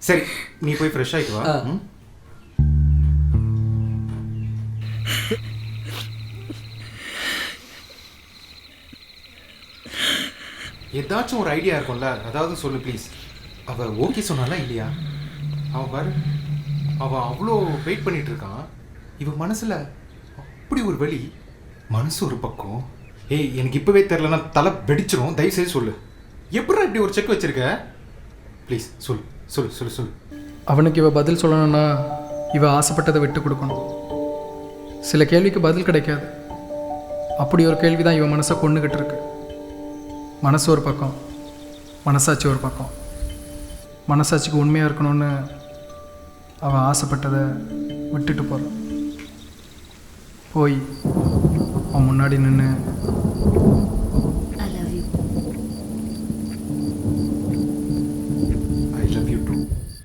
சரி நீ போய் ஃப்ரெஷ் ஆகிட்டு வா. ஏதாச்சும் ஒரு ஐடியா இருக்கும்ல, அதாவது சொல்லு ப்ளீஸ். அவள் ஓகே சொன்னாலா இல்லையா? அவன் பாரு, அவன் அவ்வளோ வெயிட் பண்ணிட்டு இருக்கான். இவன் மனசில் அப்படி ஒரு வலி, மனசு ஒரு பக்கம். ஏய் எனக்கு இப்போவே தெரிலனா தலை வெடிச்சிரும். தயவுசெய்து சொல்லு, எப்படா இப்படி ஒரு செக் வச்சிருக்க? ப்ளீஸ் சொல்லு சொல்லு சொல்லு சொல்லு. அவனுக்கு இவ பதில் சொல்லணும்னா இவ ஆசைப்பட்டதை விட்டு கொடுக்கணும். சில கேள்விக்கு பதில் கிடைக்காது. அப்படி ஒரு கேள்வி தான் இவன் மனசை கொண்டுகிட்டு இருக்கு. மனசு ஒரு பக்கம், மனசாட்சி ஒரு பக்கம். மனசாட்சிக்கு உண்மையாக இருக்கணும்னு அவன் ஆசைப்பட்டதை விட்டுட்டு போகிறான். போய் அவன் முன்னாடி நின்று